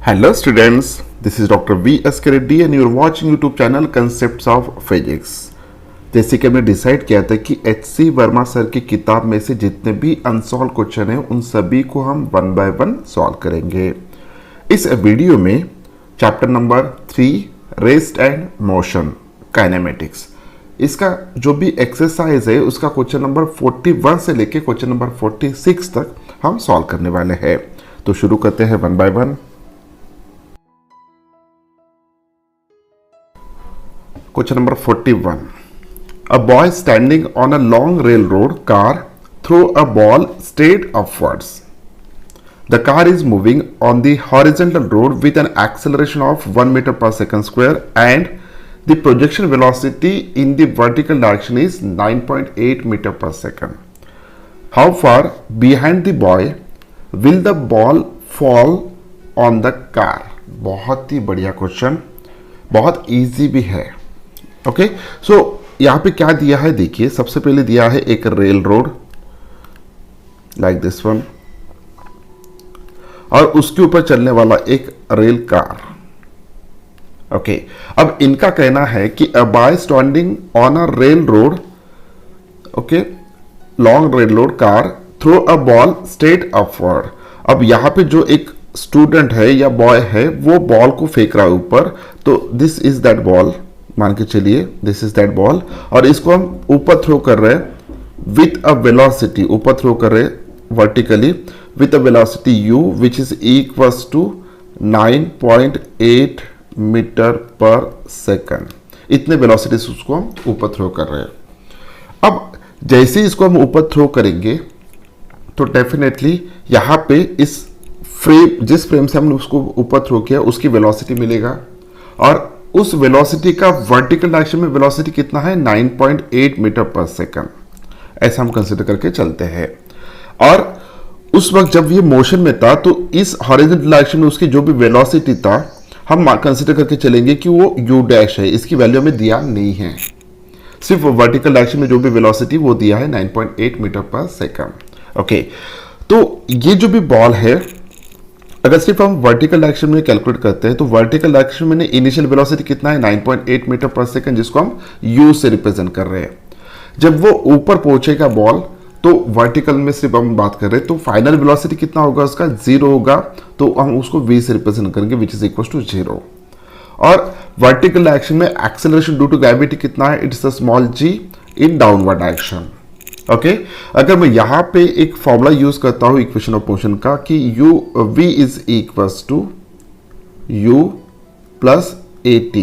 Hello students, this is Dr. V.S. Reddy and you are watching YouTube channel Concepts of Physics। जैसे कि हमने decide किया था कि H.C. वर्मा सर की किताब में से जितने भी अनसॉल्व क्वेश्चन हैं उन सभी को हम वन बाय वन सॉल्व करेंगे। इस वीडियो में chapter number 3 rest and motion kinematics, इसका जो भी एक्सरसाइज है उसका क्वेश्चन नंबर 41 से लेके क्वेश्चन नंबर 46 तक हम सॉल्व करने वाले हैं। तो शुरू करते हैं one by one. Question number 41. A boy standing on a long railroad car throw a ball straight upwards. The car is moving on the horizontal road with an acceleration of 1 meter per second square and the projection velocity in the vertical direction is 9.8 meter per second. How far behind the boy will the ball fall on the car? बहुत ही बढ़िया question, बहुत easy भी है। Okay, सो यहाँ पे क्या दिया है देखिए। सबसे पहले दिया है एक rail road like this one और उसके ऊपर चलने वाला एक रेल कार। ओके, अब इनका कहना है कि a boy standing on a rail road, okay, long rail road car throw a ball straight upward. अब यहाँ पे जो एक स्टूडेंट है या बॉय है वो बॉल को फेंक रहा है ऊपर, तो दिस इज दैट बॉल, मान के चलिए दिस इज दैट बॉल, और इसको हम ऊपर थ्रो कर रहे हैं विथ अ वेलोसिटी, ऊपर थ्रो कर रहे हैं vertically with a velocity u which is equals to 9.8 metre per second. इतने वेलोसिटी से उसको हम ऊपर थ्रो कर रहे हैं। अब जैसे ही इसको हम ऊपर थ्रो करेंगे तो डेफिनेटली यहाँ पे इस फ्रेम, जिस फ्रेम से हमने उसको ऊपर थ्रो किया उसकी वेलोसिटी मिलेगा, और उस वेलोसिटी का वर्टिकल डायरेक्शन में वेलोसिटी कितना है 9.8 मीटर पर सेकंड। ऐसा हम कंसीडर करके चलते हैं। और उस वक्त जब ये मोशन में था तो इस हॉरिजॉन्टल डायरेक्शन में उसकी जो भी वेलोसिटी था हम कंसीडर करके चलेंगे कि वो u डैश है। इसकी वैल्यू हमें दिया नहीं है, सिर्फ वर्टिकल डायरेक्शन में जो भी वेलोसिटी वो दिया है 9.8 मीटर पर सेकंड। ओके, तो ये जो भी बॉल है अगर सिर्फ हम वर्टिकल डायरेक्शन में कैलकुलेट करते हैं तो वर्टिकल डायरेक्शन में इनिशियल वेलोसिटी कितना है 9.8 मीटर पर सेकंड, जिसको हम u से रिप्रेजेंट कर रहे हैं। जब वो ऊपर पहुंचेगा बॉल तो वर्टिकल में सिर्फ हम बात कर रहे हैं तो फाइनल वेलोसिटी कितना होगा उसका 0 होगा, तो हम उसको v से रिप्रेजेंट करेंगे विच इज इक्वल टू 0। और वर्टिकल डायरेक्शन में एक्सेलरेशन ड्यू टू ग्रेविटी कितना है, it's a small g in downward direction. Okay, अगर मैं यहां पे एक फॉर्मूला यूज करता हूं इक्वेशन ऑफ मोशन का कि v is equals to u plus at,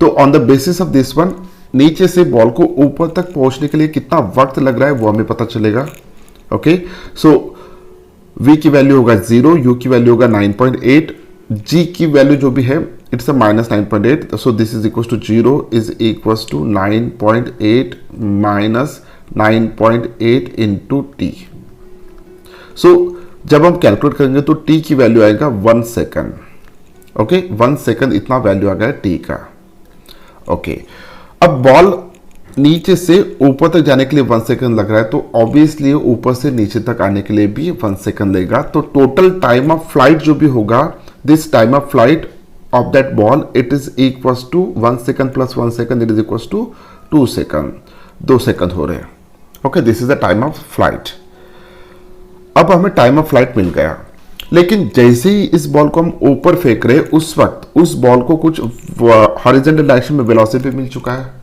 तो on the basis of this one नीचे से बॉल को ऊपर तक पहुंचने के लिए कितना वक्त लग रहा है वो हमें पता चलेगा। ओके, सो v की वैल्यू होगा 0, u की वैल्यू होगा 9.8, g की वैल्यू जो भी है it's a minus 9.8, so this is equals to 0 is equals to 9.8 minus 9.8 into t. So जब हम कैलकुलेट करेंगे तो टी की वैल्यू आएगा 1 सेकंड। ओके, 1 सेकंड इतना वैल्यू आ गया टी का। ओके, अब बॉल नीचे से ऊपर तक जाने के लिए 1 सेकंड लग रहा है, तो ऑब्वियसली ऊपर से नीचे तक आने के लिए भी 1 सेकंड लगेगा। तो टोटल टाइम ऑफ फ्लाइट जो भी होगा, this time of flight of that ball it is equals to 1 second plus 1 second it is equals to 2 second, 2 second हो रहे हैं। Okay, this is the time of flight. अब हमें time of flight मिल गया, लेकिन जैसे ही इस बॉल को हम ऊपर फेंक रहे उस वक्त उस बॉल को कुछ हॉरिजॉन्टल डायरेक्शन में वेलोसिटी मिल चुका है।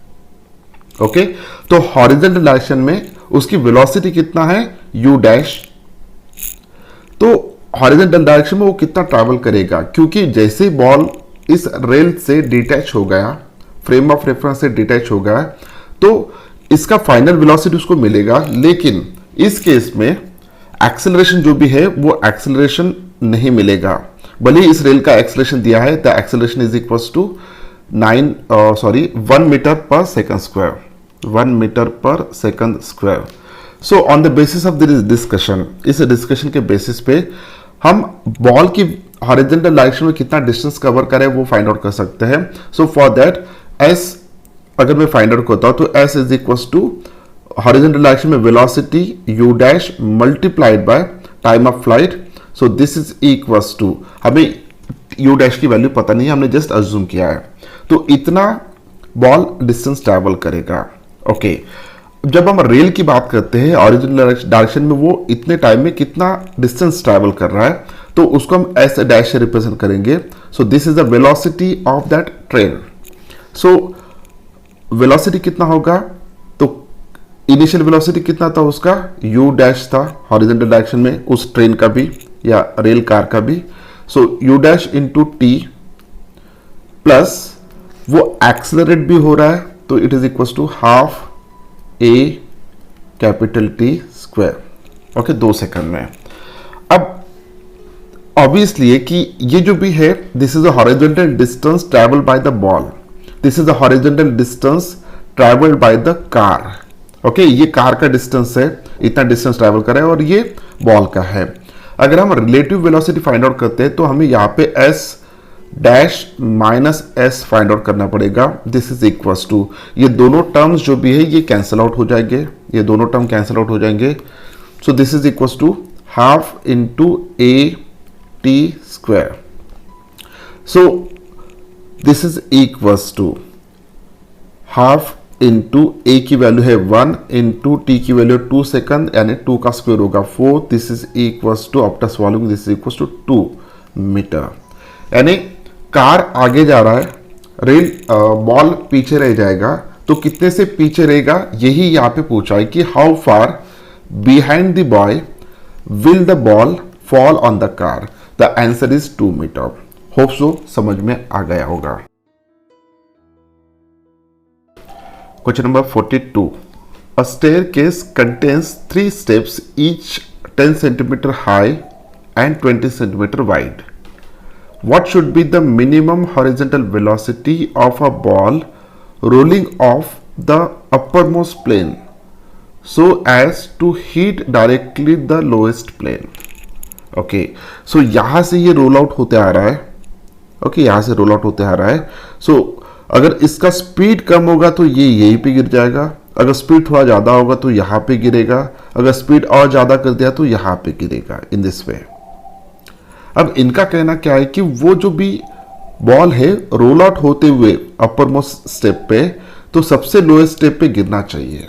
ओके, तो हॉरिजॉन्टल डायरेक्शन में उसकी वेलोसिटी कितना है u डैश, तो हॉरिजॉन्टल डायरेक्शन में वो कितना ट्रैवल करेगा, क्योंकि जैसे बॉल इस रेल से डिटैच हो गया, फ्रेम ऑफ रेफरेंस से डिटैच हो गया, तो इसका फाइनल वेलोसिटी उसको मिलेगा। लेकिन इस केस में एक्सेलरेशन जो भी है वो एक्सेलरेशन नहीं मिलेगा, भले इस रेल का एक्सेलरेशन दिया है, the acceleration is equals to 1 metre per second square, 1 metre per second square. So on the basis of this discussion, इस डिस्कशन के बेसिस पे हम बॉल की हॉरिजॉन्टल डायरेक्शन में कितना डिस्टेंस कवर करें वो फाइंड आउट कर सकते हैं। सो फॉर दैट s अगर मैं फाइंड आउट करता हूं तो s is equals to horizontal direction में velocity u dash multiplied by time of flight, so this is equals to, हमें यू डैश की वैल्यू पता नहीं है, हमने जस्ट अज्यूम किया है। तो इतना बॉल डिस्टेंस ट्रैवल करेगा। ओके, जब हम रेल की बात करते हैं ऑरिजिनल डायरेक्शन में, वो इतने टाइम में कितना डिस्टेंस ट्रैवल कर रहा है, तो उसको हम एस डैश से रिप्रेजेंट करेंगे। सो this is the velocity of that train. So velocity कितना होगा, तो इनिशियल वेलोसिटी कितना था उसका, u डैश था हॉरिजॉन्टल डायरेक्शन में उस ट्रेन का भी या रेल कार का भी। So u dash into t plus वो एक्सेलरेट भी हो रहा है, तो it is equal to half a capital T square. Okay, 2 second में। अब ऑब्वियसली है कि ये जो भी है, this is the horizontal distance travel by the ball, this is the horizontal distance travelled by the car. Okay, ये car का डिस्टेंस है, इतना डिस्टेंस ट्रैवल कर रहा है, और ये बॉल का है। अगर हम रिलेटिव वेलोसिटी फाइंड आउट करते हैं तो हमें यहाँ पे s dash minus S find out करना पड़ेगा। दिस इज इक्वल टू, ये दोनों टर्म्स जो भी है ये कैंसिल आउट हो जाएंगे, ये दोनों टर्म कैंसिल आउट हो जाएंगे। So this is equal to half into a t square. So this is equal to half into a की वैल्यू है 1 इंटू टी की वैल्यू 2 सेकंड, यानी 2 का स्क्वायर होगा 4। This is equal to after solving this is equal to 2 metre. यानी car आगे जा रहा है, रेल बॉल पीछे रह जाएगा, तो कितने से पीछे रहेगा यही यहाँ पे पूछा है कि how far behind the boy will the ball fall on the car. The answer is 2 metre. Hope so समझ में आ गया होगा। Question number 42, a staircase contains 3 steps each 10 centimeter high and 20 centimeter wide. What should be the minimum horizontal velocity of a ball rolling off the uppermost plane so as to hit directly the lowest plane? Okay, so यहाँ से ये roll out होते आ रहा है। Okay, यहाँ से roll out होते आ रहा है। सो अगर इसका स्पीड कम होगा तो ये यहीं पे गिर जाएगा, अगर स्पीड थोड़ा ज़्यादा होगा तो यहाँ पे गिरेगा, अगर स्पीड और ज़्यादा कर दिया तो यहाँ पे गिरेगा, इन दिस वे। अब इनका कहना क्या है कि वो जो भी बॉल है रोल आउट होते हुए अपर मोस्ट स्टेप पे, तो सबसे लोएस्ट स्टेप पे गिरना चाहिए।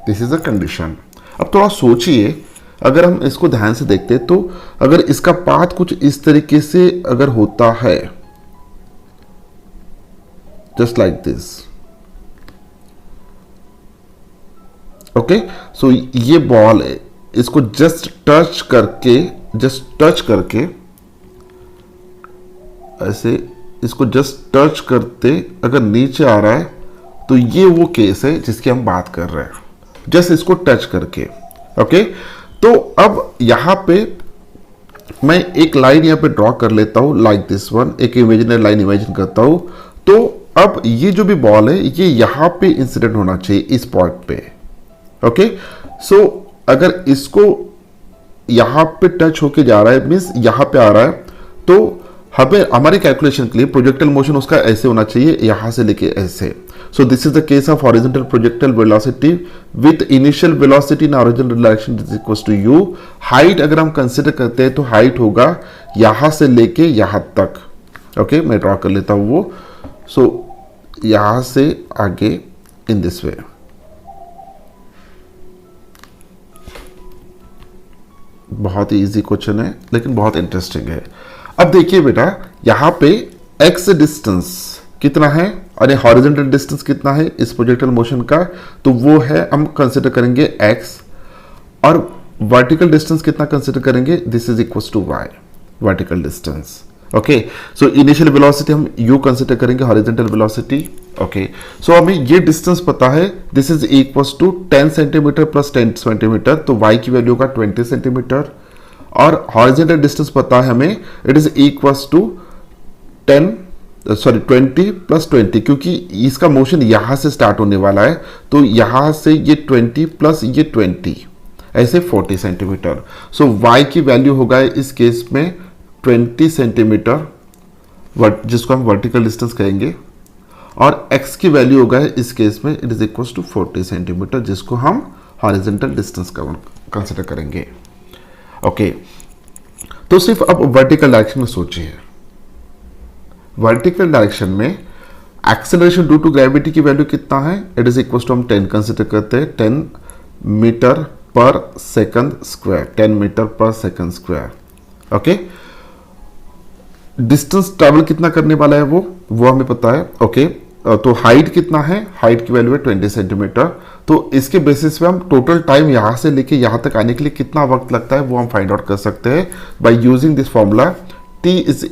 This is a condition. अब थोड़ा सोचिए, अगर हम इसको ध्यान से देखते तो अगर इसका पाथ कुछ इस तरीके से अगर होता है, just like this. Okay, so ये बॉल है, इसको जस्ट टच करके ऐसे इसको जस्ट टच करते अगर नीचे आ रहा है तो ये वो केस है जिसकी हम बात कर रहे हैं, जस्ट इसको टच करके। ओके, तो अब यहां पे मैं एक लाइन यहां पे ड्रॉ कर लेता हूं, लाइक दिस वन, एक इमेजिनरी लाइन इमेजिन करता हूं। तो अब ये जो भी बॉल है ये यहां पे इंसिडेंट होना चाहिए इस पॉइंट पे। ओके, सो अगर इसको यहां पे टच होके जा रहा है, मीन्स यहां पे आ रहा है, तो हमें हमारे कैलकुलेशन के लिए प्रोजेक्टाइल मोशन उसका ऐसे होना चाहिए, यहां से लेके ऐसे। So this is the case of horizontal projectile velocity with initial velocity in horizontal direction is equal to u. Height अगर हम कंसिडर करते हैं तो हाइट होगा यहां से लेके यहां तक। ओके, मैं ड्रॉ कर लेता हूं वो। सो यहां से आगे इन दिस वे। बहुत ही इजी क्वेश्चन है लेकिन बहुत इंटरेस्टिंग है। अब देखिए बेटा, यहां पे x डिस्टेंस कितना है और ये हॉरिजॉन्टल डिस्टेंस कितना है इस प्रोजेक्टाइल मोशन का, तो वो है, हम कंसिडर करेंगे x, और वर्टिकल डिस्टेंस कितना कंसिडर करेंगे, this is equal to y, vertical distance. Okay, so initial velocity हम u कंसिडर करेंगे, हॉरिजॉन्टल वेलोसिटी। ओके, सो हमें ये डिस्टेंस पता है, this is equal to 10 centimetre plus 10 centimetre, तो y की वैल्यू होगा 20 सेंटीमीटर, और हॉरिजॉन्टल डिस्टेंस पता है हमें, it is equal to 20 plus 20, क्योंकि इसका मोशन यहां से स्टार्ट होने वाला है, तो यहां से ये 20 प्लस ये 20, ऐसे 40 सेंटीमीटर। सो y की वैल्यू होगा इस केस में 20 सेंटीमीटर, जिसको हम वर्टिकल डिस्टेंस कहेंगे, और x की वैल्यू होगा इस केस में it is equal to 40 centimetre, जिसको हम हॉरिजॉन्टल डिस्टेंस कंसिडर करेंगे। ओके, तो सिर्फ अब वर्टिकल डायरेक्शन में सोचिए। वर्टिकल डायरेक्शन में एक्सेलरेशन ड्यू टू ग्रेविटी की वैल्यू कितना है, इट इज इक्वल टू हम 10 कंसिडर करते हैं, 10 metre per second square, 10 metre per second square. Okay, distance travel कितना करने वाला है वो हमें पता है। ओके, तो हाइट कितना है, हाइट की वैल्यू है 20 सेंटीमीटर। तो इसके बेसिस पे हम टोटल टाइम यहां से लेके यहां तक आने के लिए कितना वक्त लगता है वो हम फाइंड आउट कर सकते हैं by using this formula t is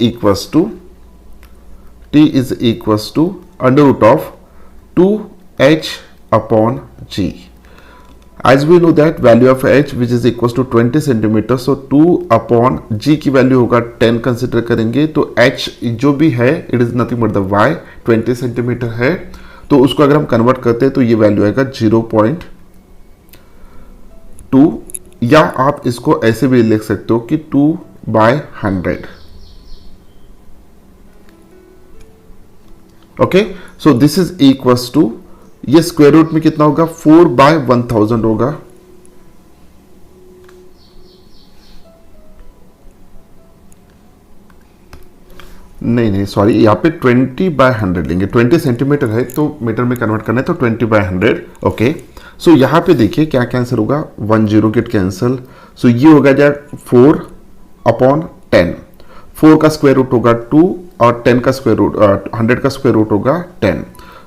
equals to under root of 2h upon g। As we know that value of h which is equals to 20 centimetre, so 2 upon g की value होगा 10 consider करेंगे, तो h जो भी है it is nothing but the y, 20 centimetre है, तो उसको अगर हम कन्वर्ट करते हैं तो ये वैल्यू आएगा 0.2, या आप इसको ऐसे भी लिख सकते हो कि 2/100। Okay, so this is equals to, ये स्क्वायर रूट में कितना होगा, 4/1000 होगा। नहीं सॉरी, यहाँ पे 20/100 लेंगे, 20 सेंटीमीटर है तो मीटर में कन्वर्ट करना है तो 20/100। ओके, सो यहाँ पे देखिए क्या कैंसिल होगा, 1 0 गेट कैंसिल, सो ये होगा जाए 4/10, 4 का स्क्वायर रूट होगा 2 और 10 का स्क्वायर रूट 100 का स्क्वायर रूट होगा 10।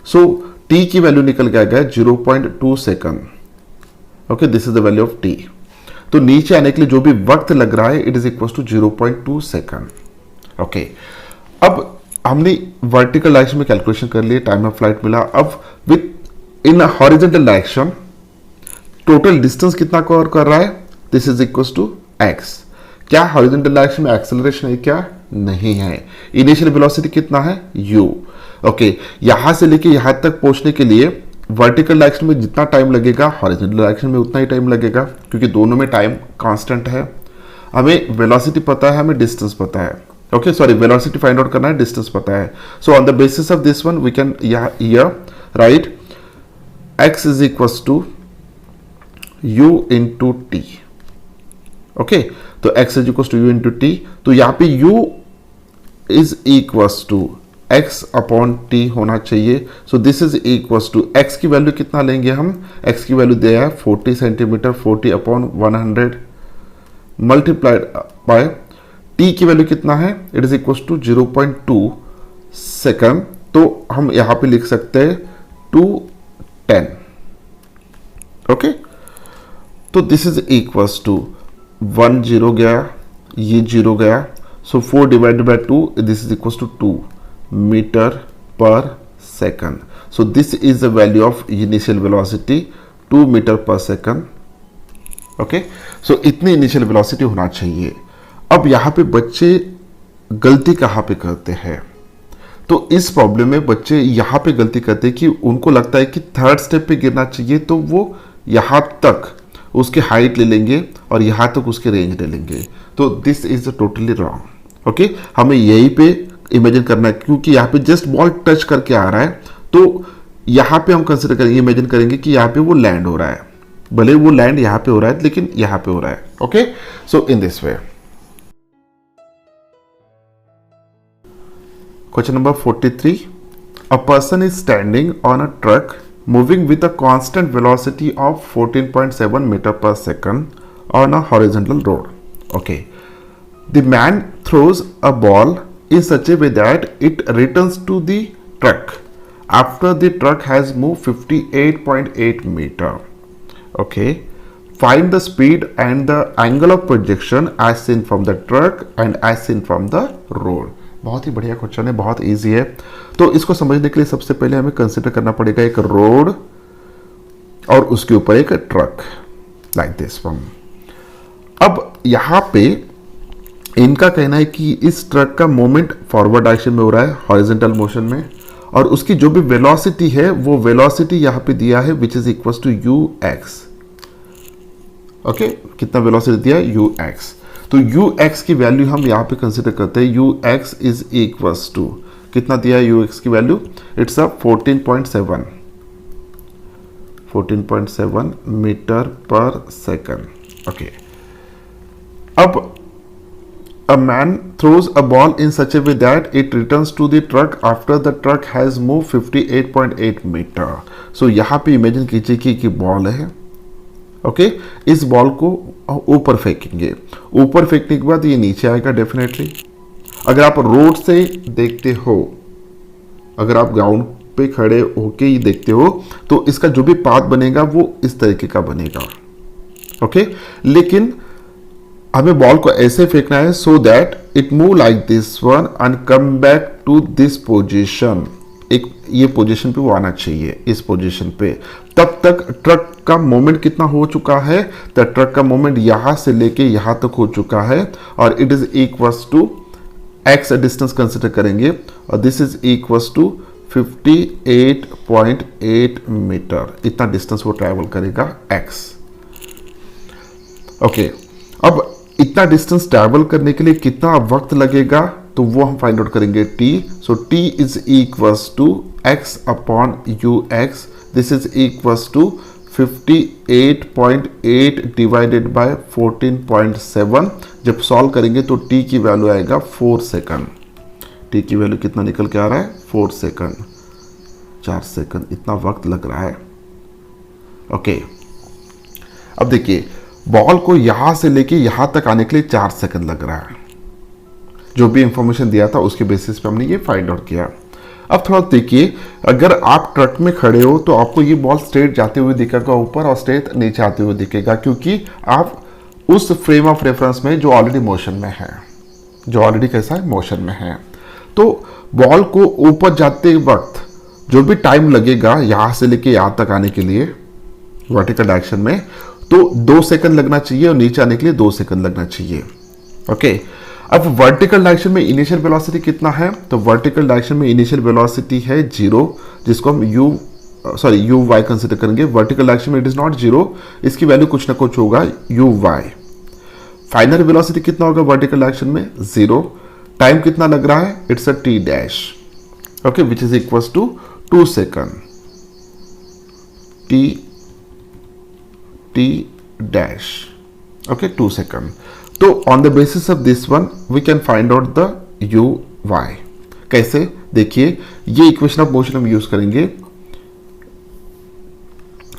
सो t की वैल्यू निकल के आ गया 0.2 second. Okay, this is the value of t। तो नीचे आने के लिए जो भी वक्त लग रहा है it is equal to 0.2 second. Okay, अब हमने वर्टिकल डायरेक्शन में कैलकुलेशन कर लिए, टाइम ऑफ फ्लाइट मिला। अब within horizontal direction total distance कितना कवर कर रहा है, this is equal to x। क्या हॉरिजॉन्टल डायरेक्शन में एक्सेलरेशन है क्या, नहीं है। इनिशियल वेलोसिटी कितना है, u। ओके, यहां से लेके यहां तक पहुंचने के लिए वर्टिकल डायरेक्शन में जितना टाइम लगेगा हॉरिजॉन्टल डायरेक्शन में उतना ही टाइम लगेगा, क्योंकि दोनों में टाइम कांस्टेंट है। हमें वेलोसिटी पता है, हमें डिस्टेंस पता है। Okay, sorry, velocity find out करना है, डिस्टेंस पता है। So on the basis of this one we can here write x is equals to u into t. Okay, तो x is equals to u into t, तो यहां पे u is equals to x upon t होना चाहिए। So this is equals to x की value कितना लेंगे हम, x की वैल्यू दिया है 40 centimetre, 40 upon 100 multiplied by t की वैल्यू कितना है, it is equals to 0.2 second. तो हम यहां पे लिख सकते हैं 210। ओके, तो दिस इज इक्वल्स टू 1 0 गया, ये 0 गया, so 4 divided by 2, this is equals to 2 metre per second. So this is the value of initial velocity, 2 metre per second. Okay, so इतनी इनिशियल वेलोसिटी होना चाहिए। अब यहां पे बच्चे गलती कहां पे करते हैं, तो इस प्रॉब्लम में बच्चे यहां पे गलती करते हैं कि उनको लगता है कि थर्ड स्टेप पे गिरना चाहिए, तो वो यहां तक उसके हाइट ले लेंगे और यहां तक उसके रेंज ले लेंगे, तो this is totally wrong. Okay, हमें यहीं पे इमेजिन करना है, क्योंकि यहाँ पे जस्ट बॉल टच करके आ रहा है, तो यहाँ पे हम कंसिडर करेंगे, इमेजिन करेंगे कि यहाँ पे वो लैंड हो रहा है, भले वो लैंड यहाँ पे हो रहा है लेकिन यहाँ पे हो रहा है। Okay, so in this way. Question number 43, a person is standing on a truck moving with a constant velocity of 14.7 meter per second on a horizontal road. Okay, the man throws a ball in such a way that it returns to the truck after the truck has moved 58.8 meter. Okay, find the speed and the angle of projection as seen from the truck and as seen from the road. बहुत ही बढ़िया question है, बहुत easy है। तो इसको समझने के लिए सबसे पहले हमें कंसिडर करना पड़ेगा एक रोड और उसके ऊपर एक ट्रक, लाइक दिस वन। अब यहां पे इनका कहना है कि इस ट्रक का मोमेंट फॉरवर्ड डायरेक्शन में हो रहा है, हॉरिजॉन्टल मोशन में, और उसकी जो भी वेलोसिटी है वो वेलोसिटी यहां पे दिया है which is equal to ux। Okay, कितना वेलोसिटी दिया है, ux। तो ux की वैल्यू हम यहाँ पे कंसिडर करते हैं, ux इज इक्वल्स टू कितना दिया है ux की value, it's a 14.7 metre per second. Okay, अब a man throws a ball in such a way that it returns to the truck after the truck has moved 58.8 metre. So यहाँ पे imagine कीजिए कि ball है, okay इस ball को ऊपर फेंकेंगे, ऊपर फेंकने के बाद ये नीचे आएगा डेफिनेटली। अगर आप रोड से देखते हो, अगर आप ग्राउंड पे खड़े होके ही देखते हो तो इसका जो भी पाथ बनेगा वो इस तरीके का बनेगा, ओके लेकिन हमें बॉल को ऐसे फेंकना है so that it move like this one and come back to this position. एक ये पोजीशन पे वो आना चाहिए, इस पोजीशन पे। तब तक ट्रक का मोमेंट कितना हो चुका है, तो ट्रक का मोमेंट यहां से लेके यहां तक हो चुका है और it is equals to x distance consider करेंगे और this is equals to 58.8 metre. इतना डिस्टेंस वो ट्रैवल करेगा एक्स, ओके अब इतना डिस्टेंस ट्रैवल करने के लिए कितना वक्त लगेगा तो वो हम फाइंड आउट करेंगे t। So t is equals to x upon u x, this is equals to 58.8 divided by 14.7। जब सॉल्व करेंगे तो t की वैल्यू आएगा 4 सेकंड। t की वैल्यू कितना निकल के आ रहा है 4 सेकंड, 4 सेकंड इतना वक्त लग रहा है, ओके अब देखिए बॉल को यहां से लेके यहां तक आने के लिए 4 सेकंड लग रहा है। जो भी इंफॉर्मेशन दिया था उसके बेसिस पे हमने ये फाइंड आउट किया। अब थोड़ा देखिए, अगर आप ट्रक में खड़े हो तो आपको ये बॉल स्ट्रेट जाते हुए दिखेगा ऊपर और स्ट्रेट नीचे आते हुए दिखेगा, क्योंकि आप उस फ्रेम ऑफ रेफरेंस में जो ऑलरेडी मोशन में है, जो ऑलरेडी कैसा है मोशन में है। तो बॉल को ऊपर जाते वक्त जो भी टाइम लगेगा यहां से लेके यहां तक आने के लिए वर्टिकल डायरेक्शन में, तो 2 सेकंड लगना चाहिए और नीचे आने के लिए 2 सेकंड लगना चाहिए, ओके अब वर्टिकल डायरेक्शन में इनिशियल वेलोसिटी कितना है, तो वर्टिकल डायरेक्शन में इनिशियल वेलोसिटी है 0, जिसको हम यू वाई कंसिडर करेंगे। वर्टिकल डायरेक्शन में इट इज नॉट 0, इसकी वैल्यू कुछ ना कुछ होगा यू वाई। फाइनल वेलोसिटी कितना होगा वर्टिकल डायरेक्शन में 0। टाइम कितना लग रहा है, it's a t dash, okay which is equals to 2 second, t dash, okay 2 second. तो on the basis of this one we can find out the u y. कैसे, देखिए ये इक्वेशन ऑफ मोशन हम use करेंगे,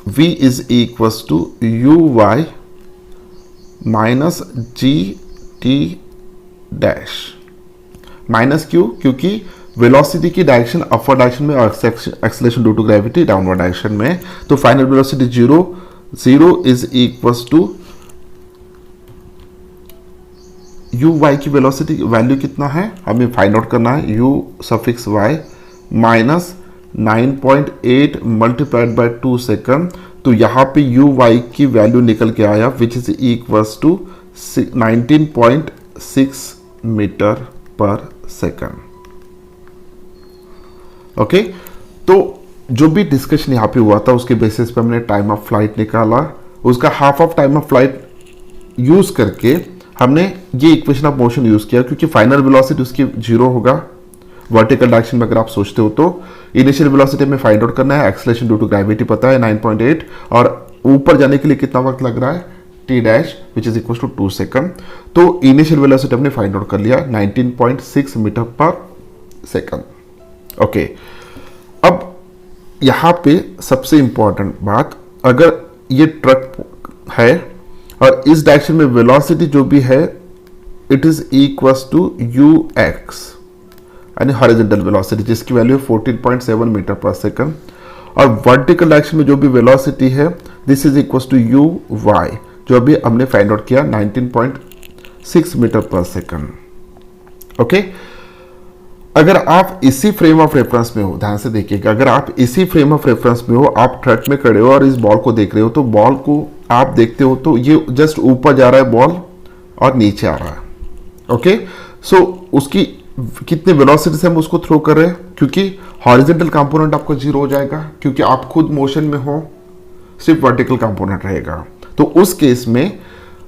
v is equals to u y minus g t dash. Minus क्यों, क्योंकि velocity की direction upward direction में और acceleration due to gravity downward direction में, तो final velocity 0 is equals to u y की वेलोसिटी वैल्यू कितना है हमें फाइंड आउट करना है, u suffix y minus 9.8 multiplied by 2 second. तो यहाँ पे यू वाई की वैल्यू निकल के आया which is equals to 19.6 metre per second, okay तो जो भी डिस्कशन यहाँ पे हुआ था उसके बेसिस पे हमने टाइम ऑफ फ्लाइट निकाला, उसका half of time of flight use करके हमने ये इक्वेशन ऑफ मोशन यूज किया, क्योंकि फाइनल वेलोसिटी उसकी 0 होगा वर्टिकल डायरेक्शन में। अगर आप सोचते हो तो इनिशियल वेलोसिटी में फाइंड आउट करना है, एक्सेलरेशन ड्यू टू ग्रेविटी पता है 9.8 और ऊपर जाने के लिए कितना वक्त लग रहा है t dash which is equal to 2 second. तो इनिशियल वेलोसिटी हमने फाइंड आउट कर लिया 19.6 मीटर पर सेकंड, ओके अब यहाँ पे सबसे इंपॉर्टेंट बात, अगर ये ट्रक है और इस डायरेक्शन में वेलोसिटी जो भी है it is equals to u x यानी हॉरिजॉन्टल वेलोसिटी, जिसकी वैल्यू 14.7 मीटर पर सेकंड, और वर्टिकल डायरेक्शन में जो भी वेलोसिटी है this is equals to u y, जो अभी हमने फाइंड आउट किया 19.6 मीटर पर सेकंड, ओके अगर आप इसी फ्रेम ऑफ रेफरेंस में हो, ध्यान से देखिएगा, अगर आप इसी फ्रेम ऑफ रेफरेंस में हो, आप ट्रक में खड़े हो और इस बॉल को देख रहे हो, तो बॉल को आप देखते हो तो ये जस्ट ऊपर जा रहा है बॉल और नीचे आ रहा है, ओके सो उसकी कितने वेलोसिटी से हम उसको थ्रो कर रहे हैं, क्योंकि हॉरिजॉन्टल कंपोनेंट आपको 0 हो जाएगा, क्योंकि आप खुद मोशन में हो, सिर्फ वर्टिकल कंपोनेंट रहेगा। तो उस केस में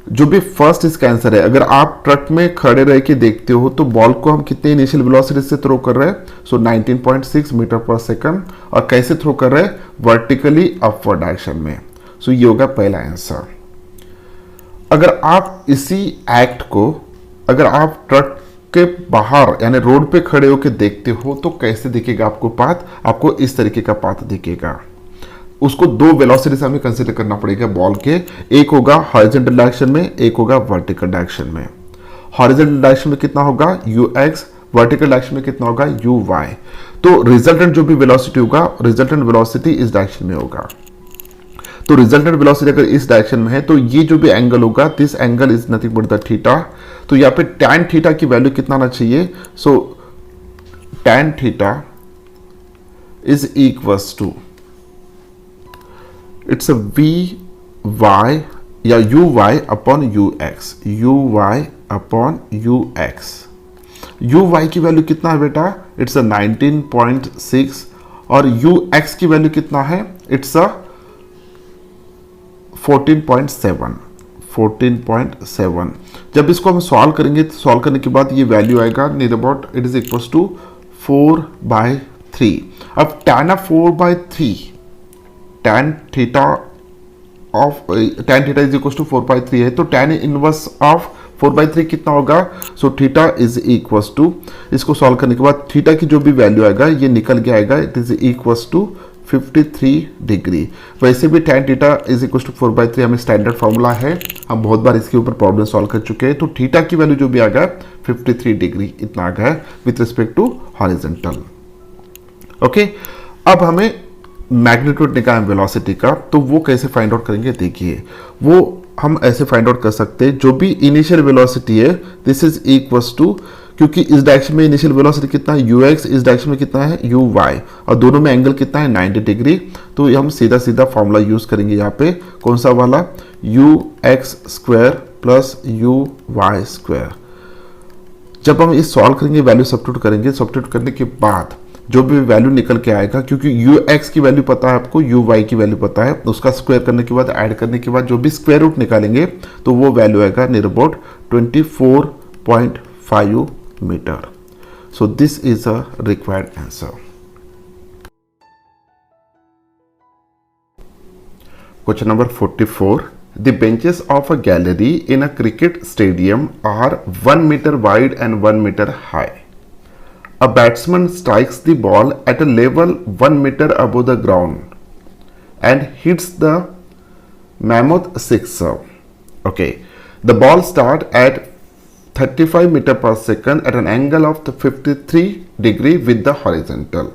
जो भी फर्स्ट इसका आंसर है, अगर आप ट्रक में खड़े रह के देखते हो तो बॉल को हम कितने इनिशियल वेलोसिटी से थ्रो कर रहे हैं, सो 19.6 मीटर पर सेकंड, और कैसे थ्रो कर रहे हैं वर्टिकली अपवर्ड डायरेक्शन में। सो ये होगा पहला आंसर। अगर आप इसी एक्ट को अगर आप ट्रक के बाहर यानी रोड पे खड़े होकर देखते हो तो कैसे दिखेगा आपको पाथ, आपको इस तरीके का पाथ दिखेगा। उसको दो वेलोसिटी से हमें कंसीडर करना पड़ेगा बॉल के, एक होगा हॉरिजॉन्टल डायरेक्शन में, एक होगा वर्टिकल डायरेक्शन में। हॉरिजॉन्टल डायरेक्शन में कितना होगा ux, वर्टिकल डायरेक्शन में कितना होगा uy। तो रिजल्टेंट जो भी वेलोसिटी होगा, रिजल्टेंट वेलोसिटी इस डायरेक्शन में होगा। तो रिजल्टेंट वेलोसिटी अगर इस डायरेक्शन में है तो ये जो भी एंगल होगा, this angle is nothing but the theta. तो यहाँ पे tan थीटा की वैल्यू कितना आना चाहिए, so tan theta is equals to, it's a vy या uy upon ux, uy upon ux। uy की वैल्यू कितना है बेटा, इट्स अ 19.6 और ux की वैल्यू कितना है, इट्स अ 14.7। जब इसको हम सॉल्व करेंगे तो सॉल्व करने के बाद ये वैल्यू आएगा near about it is equals to 4/3। अब tan of 4/3, tan theta is equals to 4/3 है, तो tan इनवर्स ऑफ 4/3 कितना होगा, so theta is equals to, इसको सॉल्व करने के बाद थीटा की जो भी वैल्यू आएगा ये निकल के आएगा, it is equals to 53 degree. वैसे भी tan theta is equal to 4/3 हमें स्टैंडर्ड फॉर्मूला है, हम बहुत बार इसके ऊपर प्रॉब्लम सॉल्व कर चुके हैं। तो थीटा की वैल्यू जो भी आ गया 53 डिग्री इतना आ गया with respect to horizontal. Okay, अब हमें मैग्नीट्यूड निकालना है वेलोसिटी का, तो वो कैसे फाइंड आउट करेंगे, देखिए वो हम ऐसे फाइंड आउट कर सकते हैं, जो भी इनिशियल वेलोसिटी है दिस इज इक्वल्स टू, क्योंकि इस डायरेक्शन में इनिशियल वेलोसिटी कितना है ux, इस डायरेक्शन में कितना है uy और दोनों में एंगल कितना है 90 डिग्री। तो हम सीधा सीधा फॉर्मूला यूज करेंगे यहाँ पे, कौन सा वाला, ux square plus uy square. जब हम इस सॉल्व करेंगे वैल्यू सब्स्टिट्यूट करेंगे, सब्स्टिट्यूट करने के बाद जो भी वैल्यू निकल के आएगा, क्योंकि ux की वैल्यू पता है आपको, uy की वैल्यू पता है, उसका स्क्वायर करने के बाद ऐड करने के बाद जो भी स्क्वायर रूट निकालेंगे तो वो वैल्यू आएगा near about 24.5 meter. So this is a required answer. Question number 44. The benches of a gallery in a cricket stadium are 1 meter wide and 1 meter high. A batsman strikes the ball at a level 1 meter above the ground and hits the mammoth sixer. Okay, the ball starts at 35 meter per second at an angle of 53 degree with the horizontal.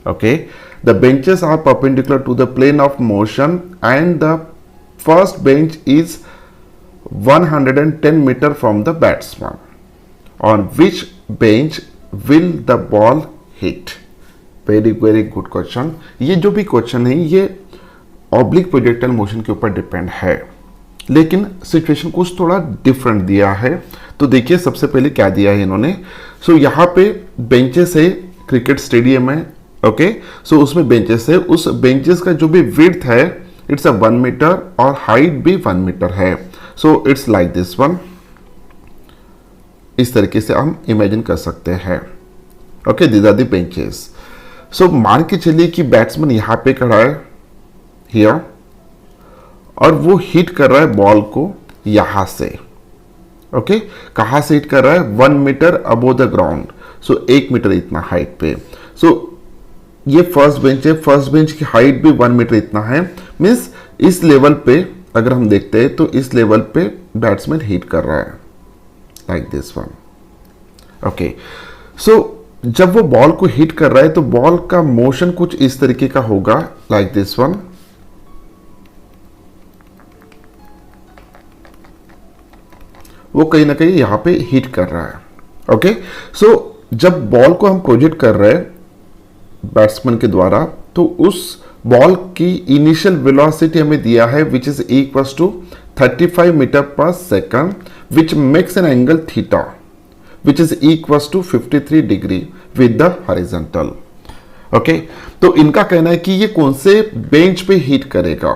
Okay, the benches are perpendicular to the plane of motion and the first bench is 110 meter from the batsman. On which bench will the ball hit? Very good question. ये जो भी question है ये oblique projectile motion के ऊपर depend है, लेकिन situation कुछ थोड़ा डिफरेंट दिया है। तो देखिए सबसे पहले क्या दिया है इन्होंने, सो यहाँ पे बेंचेस है, क्रिकेट स्टेडियम है, ओके, सो उसमें बेंचेस है, उस बेंचेस का जो भी विड्थ है इट्स अ 1 मीटर और हाइट भी 1 मीटर है। So it's like this one, इस तरीके से हम इमेजिन कर सकते हैं। Okay, these are the benches. So मान के चलिए कि बैट्समैन यहाँ पे खड़ा है हियर और वो हिट कर रहा है बॉल को यहां से। ओके, कहां से हिट कर रहा है, 1 metre above the ground, so 1 metre इतना हाइट पे। सो ये फर्स्ट बेंच है, फर्स्ट बेंच की हाइट भी 1 मीटर इतना है, मीन्स इस लेवल पे अगर हम देखते हैं तो इस लेवल पे बैट्समैन हिट कर रहा है like this one. Okay, so जब वो बॉल को हिट कर रहा है तो बॉल का मोशन कुछ इस तरीके का होगा लाइक दिस वन। वो कहीं ना कहीं यहां पे हिट कर रहा है। ओके, सो जब बॉल को हम प्रोजेक्ट कर रहे हैं बैट्समैन के द्वारा, तो उस बॉल की इनिशियल वेलोसिटी हमें दिया है which is equals to 35 metre per second which makes an angle theta which is equals to 53 degree with the horizontal. Okay, तो इनका कहना है कि ये कौन से बेंच पे हिट करेगा,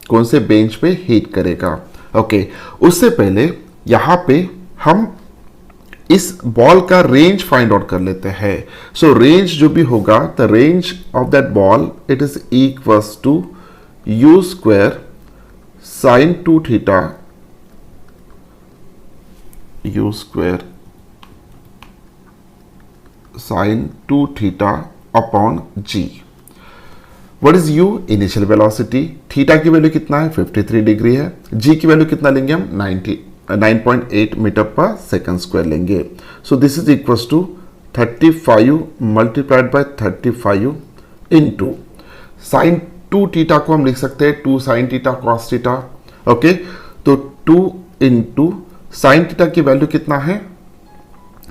कौन से बेंच पे हिट करेगा। ओके, उससे पहले यहां पे हम इस बॉल का रेंज फाइंड आउट कर लेते हैं। सो रेंज जो भी होगा, the range of that ball it is equals to u square sine 2 theta u square sine 2 theta upon g. What is u? Initial velocity. Theta की वैल्यू कितना है? 53 डिग्री है। g की वैल्यू कितना लेंगे हम? 9.8 मीटर पर सेकंड स्क्वायर लेंगे। So this is equals to 35 multiplied by 35 into sine 2 theta को हम लिख सकते हैं 2 sine theta cos theta. Okay, तो 2 इंटू साइन थीटा की वैल्यू कितना है?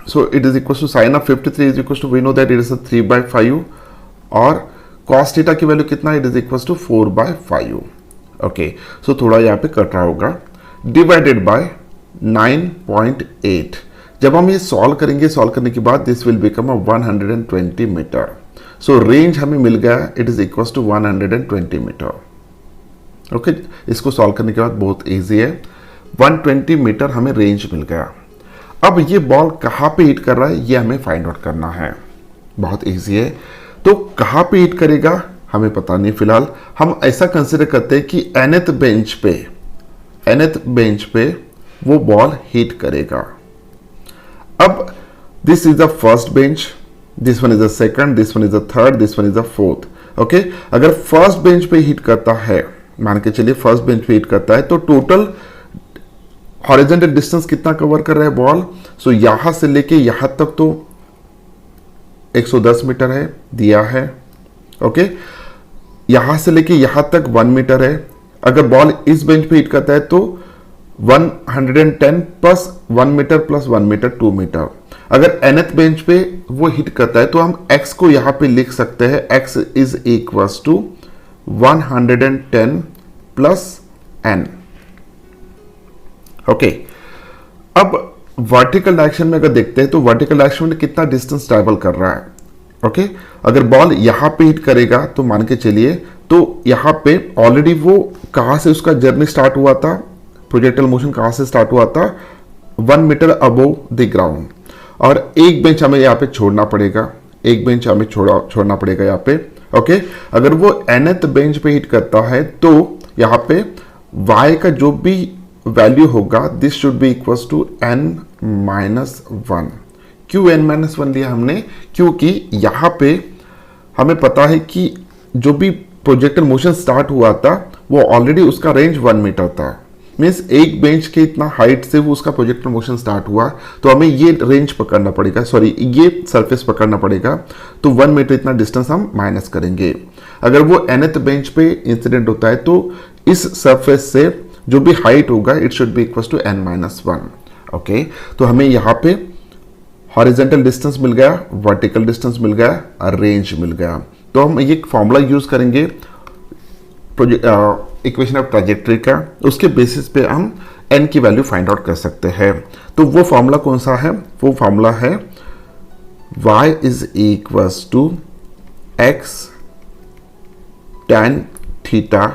So it is equal to sine of 53 is equal to we know that it is 3/5 और कॉस थीटा की वैल्यू कितना? It is equal to 4/5। Okay, so थोड़ा यहाँ पे कट रहा होगा, डिवाइडेड बाय 9.8। जब हम ये सॉल्व करेंगे, सॉल्व करने के बाद this will become 120 metre. So range हमें मिल गया, it is equal to 120 metre. Okay, इसको सॉल्व करने के बाद बहुत इजी है, 120 मीटर हमें रेंज मिल गया। अब ये बॉल कहाँ पे हिट कर रहा है ये हमें फाइंड आउट करना है। बहुत इजी है, तो कहाँ पे हिट करेगा हमें पता नहीं फिलहाल। हम ऐसा कंसिडर करते हैं कि nth बेंच पे वो बॉल हिट करेगा। अब this is the first bench, this one is the second, this one is the third, this one is the fourth. Okay, अगर फर्स्ट बेंच पे हिट करता है, मान के चलिए फर्स्ट बेंच पे हिट करता है, तो टोटल हॉरिजॉन्टल डिस्टेंस कितना कवर कर रहा है बॉल? सो यहां से लेके यहां तक तो 110 मीटर है, दिया है। ओके, यहां से लेके यहां तक 1 मीटर है। अगर बॉल इस बेंच पे हिट करता है तो 110 plus 1 metre plus 1 metre 2 metre. अगर nth बेंच पे वो हिट करता है तो हम x को यहां पे लिख सकते हैं, x is equals to 110 plus n। Okay, अब वर्टिकल डायरेक्शन में अगर देखते हैं तो वर्टिकल डायरेक्शन में कितना डिस्टेंस ट्रैवल कर रहा है। ओके, अगर बॉल यहां पे हिट करेगा तो मान के चलिए, तो यहां पे ऑलरेडी वो कहां से उसका जर्नी स्टार्ट हुआ था, प्रोजेक्टाइल मोशन कहां से स्टार्ट हुआ था? 1 मीटर अबोव द ग्राउंड। और एक बेंच हमें यहाँ पे छोड़ना पड़ेगा, एक बेंच हमें छोड़ना पड़ेगा यहाँ पे। ओके, अगर वो nth बेंच पे हिट करता है तो यहाँ पे y का जो भी वैल्यू होगा, this should be equals to n-1। क्यों n-1 लिया हमने? क्योंकि यहाँ पे हमें पता है कि जो भी प्रोजेक्टाइल मोशन स्टार्ट हुआ था वो ऑलरेडी उसका रेंज 1 मीटर था। मीन्स एक बेंच के इतना हाइट से वो उसका प्रोजेक्टाइल मोशन स्टार्ट हुआ, तो हमें ये रेंज पकड़ना पड़ेगा, सॉरी ये सरफेस पकड़ना पड़ेगा। तो 1 मीटर इतना डिस्टेंस हम माइनस करेंगे। अगर वो nth बेंच पे इंसिडेंट होता है तो इस सरफेस से जो भी हाइट होगा it should be equal to n-1। Okay, तो हमें यहाँ पे हॉरिजॉन्टल डिस्टेंस मिल गया, वर्टिकल डिस्टेंस मिल गया, रेंज मिल गया। तो हम ये फॉर्मूला यूज करेंगे इक्वेशन ऑफ ट्रैजेक्टरी का, उसके बेसिस पे हम n की वैल्यू फाइंड आउट कर सकते हैं। तो वो फॉर्मूला कौन सा है? वो फॉर्मूला है y is equals to x tan theta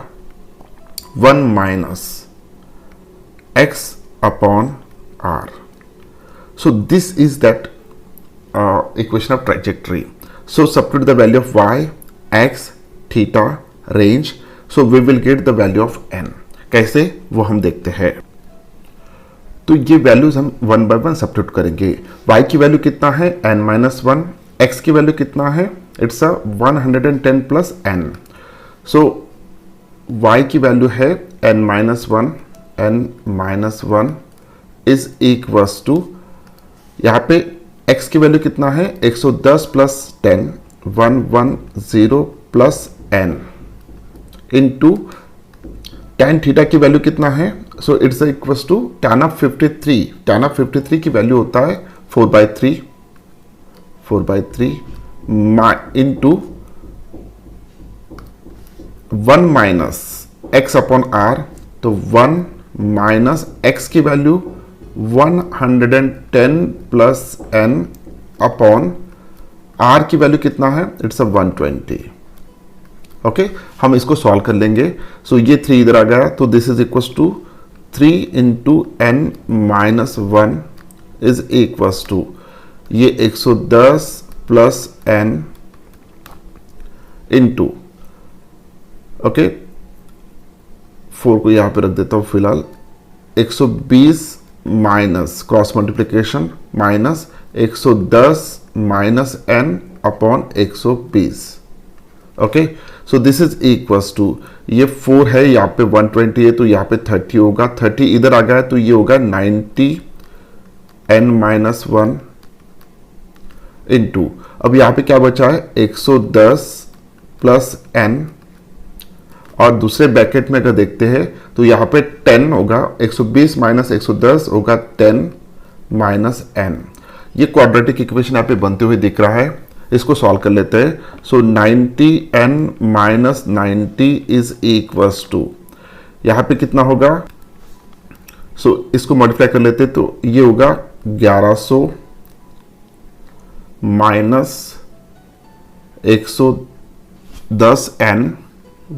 1 minus x upon r। So this is that equation of trajectory. So substitute the value of y, x, theta, range. So we will get the value of n. कैसे वो हम देखते हैं। तो ये values हम 1 by 1 substitute करेंगे। y की वैल्यू कितना है? n-1। x की वैल्यू कितना है? It's 110 plus n। So y की वैल्यू है n-1, n-1 is equals to, यहाँ पे x की वैल्यू कितना है? 110 plus 10, 110 plus n into tan theta की वैल्यू कितना है? So it's equals to tan of 53। tan of 53 की वैल्यू होता है 4/3 into 1 minus x upon r। तो 1 माइनस x की value 110 plus n upon r की वैल्यू कितना है? इट्स 120। ओके, हम इसको सॉल्व कर लेंगे। सो ये 3 इधर आ गया, तो this is equals to 3 into n-1 is equals to ये 110 प्लस n इंटू, ओके 4 को यहां पे रख देता हूं फिलहाल, 120 minus cross multiplication minus 110 minus n upon 120. Okay, so this is equals to, ये 4 है, यहाँ पे 120 है तो यहाँ पे 30 होगा, 30 इधर आ गया तो ये होगा 90 n माइनस 1 इंटू, अब यहाँ पे क्या बचा है 110 प्लस n, और दूसरे ब्रैकेट में अगर देखते हैं तो यहाँ पे 10 होगा, 120 माइनस 110 होगा 10 माइनस n. ये क्वाड्रेटिक इक्वेशन यहाँ पे बनते हुए दिख रहा है, इसको सॉल्व कर लेते हैं. So 90n minus 90 is equals to, यहाँ पे कितना होगा, सो इसको मल्टीप्लाई कर लेते हैं तो ये होगा 1100 minus 110n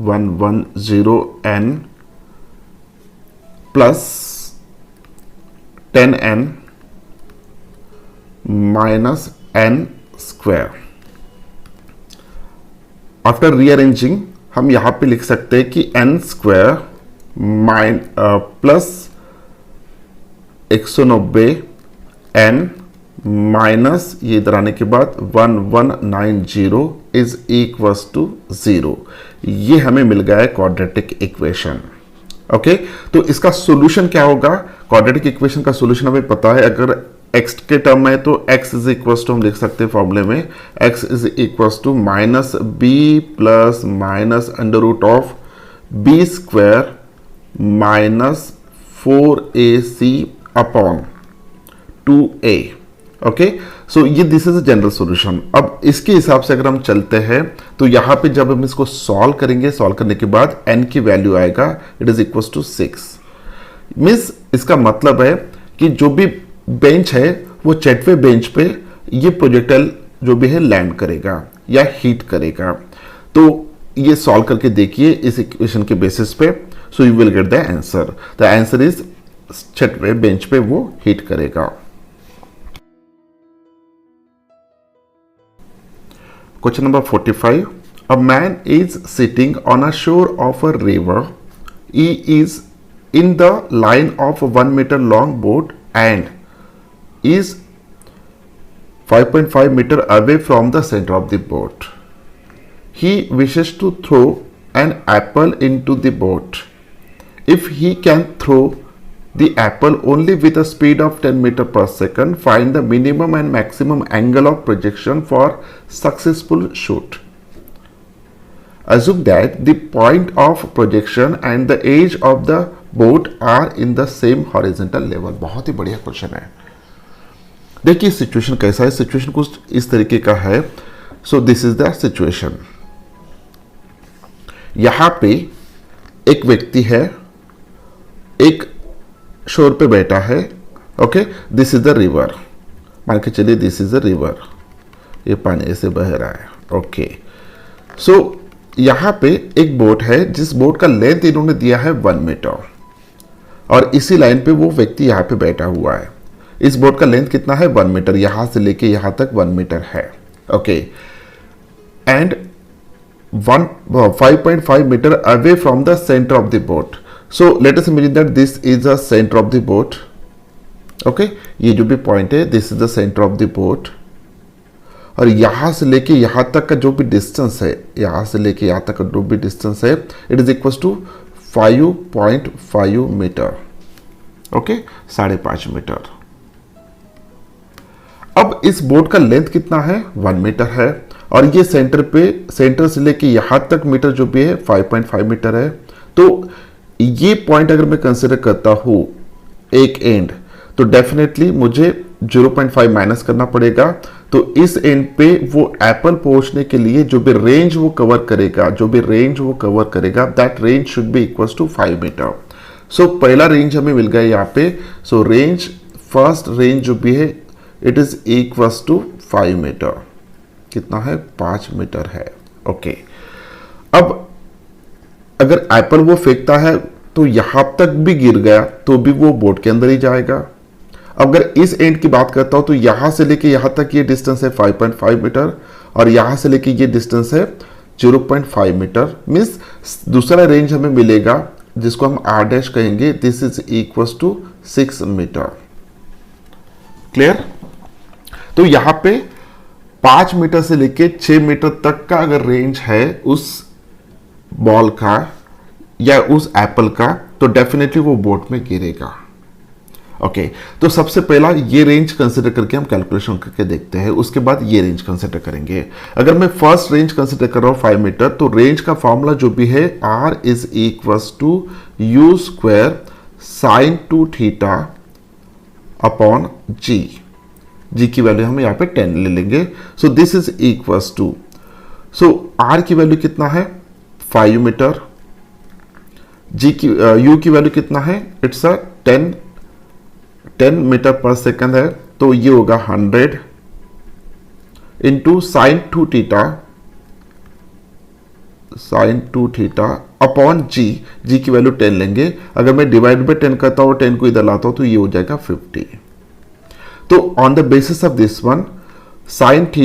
110n plus 10n minus n square. After rearranging हम यहां पे लिख सकते हैं कि n square plus 190 n minus ये इधर आने के बाद 1190 इज इक्वल्स टू 0. ये हमें मिल गया है क्वाड्रेटिक इक्वेशन. ओके, तो इसका सॉल्यूशन क्या होगा, क्वाड्रेटिक इक्वेशन का सॉल्यूशन हमें पता है, अगर x के टर्म में तो x इज इक्वल्स टू हम लिख सकते हैं फॉर्मूले में, x is equals to minus b plus minus under root of b square minus 4ac upon 2a. Okay, so ये this is a general solution. अब इसके हिसाब से अगर हम चलते हैं तो यहाँ पे जब हम इसको सॉल्व करेंगे, सॉल्व करने के बाद n की वैल्यू आएगा it is equals to 6. Means इसका मतलब है कि जो भी बेंच है वो चेटवे बेंच पे ये प्रोजेक्टाइल जो भी है लैंड करेगा या हीट करेगा. तो ये सॉल्व करके देखिए इस इक्वेशन के बेसिस पे, so you will get the answer. The answer is चेटवे बेंच पे वो हीट करेगा. Question number 45. A man is sitting on a shore of a river. He is in the line of a 1 meter long boat and is 5.5 meter away from the center of the boat. He wishes to throw an apple into the boat. If he can throw the apple only with a speed of 10 meter per second, find the minimum and maximum angle of projection for successful shoot. Assume that the point of projection and the edge of the boat are in the same horizontal level. बहुत ही बढ़िया question है. देखिए situation कैसा है, situation कुछ इस तरीके का है. सो दिस इज द सिचुएशन. यहां पे एक व्यक्ति है, एक शोर पे बैठा है. Okay, this is the river, मान के चलिए दिस इज द रिवर, ये पानी ऐसे बह रहा है. ओके, सो यहाँ पे एक बोट है जिस बोट का लेंथ इन्होंने दिया है 1 मीटर, और इसी लाइन पे वो व्यक्ति यहाँ पे बैठा हुआ है. इस बोट का लेंथ कितना है 1 मीटर, यहां से लेके यहां तक 1 मीटर है. Okay, and 5.5 metre away from the centre of the boat. So let us imagine that this is the center of the boat. Okay, ये जो भी पॉइंट है this is the center of the boat, और यहां से लेके यहां तक का जो भी डिस्टेंस है, यहां से लेके यहां तक का जो भी डिस्टेंस है it is equal to 5.5 metre. Okay, 5.5 metre. अब इस बोट का लेंथ कितना है 1 मीटर है, और ये सेंटर से लेके यहां तक मीटर जो भी है 5.5 मीटर है. तो ये पॉइंट अगर मैं कंसिडर करता हूं एक एंड, तो डेफिनेटली मुझे 0.5 माइनस करना पड़ेगा. तो इस एंड पे वो एप्पल पहुंचने के लिए जो भी रेंज वो कवर करेगा that range should be equals to 5 metre. So पहला रेंज हमें मिल गया यहाँ पे. सो रेंज, फर्स्ट रेंज जो भी है it is equals to 5 metre. कितना है 5 मीटर है. ओके, अब अगर एप्पल वो फेंकता है तो यहां तक भी गिर गया तो भी वो बोट के अंदर ही जाएगा. अगर इस एंड की बात करता हूं तो यहां से लेके यहां तक ये डिस्टेंस है 5.5 मीटर, और यहां से लेके ये डिस्टेंस है 0.5 मीटर. मीन्स दूसरा रेंज हमें मिलेगा जिसको हम r डैश कहेंगे. This is equals to 6 metre. Clear? तो यहां पे 5 मीटर से लेके 6 मीटर तक का अगर रेंज है उस बॉल का या उस एप्पल का, तो डेफिनेटली वो बोट में गिरेगा। ओके, तो सबसे पहला ये रेंज कंसिडर करके हम कैलकुलेशन करके देखते हैं, उसके बाद ये रेंज कंसिडर करेंगे। अगर मैं फर्स्ट रेंज कंसिडर कर रहा हूं 5 मीटर, तो रेंज का फॉर्मूला जो भी है R is equals to u square sine 2 theta upon g की वैल्यू हम यहाँ पे 10 ले लेंगे। So this is equals to, so R की वैल्यू कितना है 5 मीटर, U की वैल्यू कितना है, it's a 10 metre per second है, तो ये होगा 100 into sine 2 theta upon g की वैल्यू 10 लेंगे। अगर मैं डिवाइड बाय 10 करता हूं, 10 को इधर लाता हूं, तो ये हो जाएगा 50। तो on the basis of this one sine 2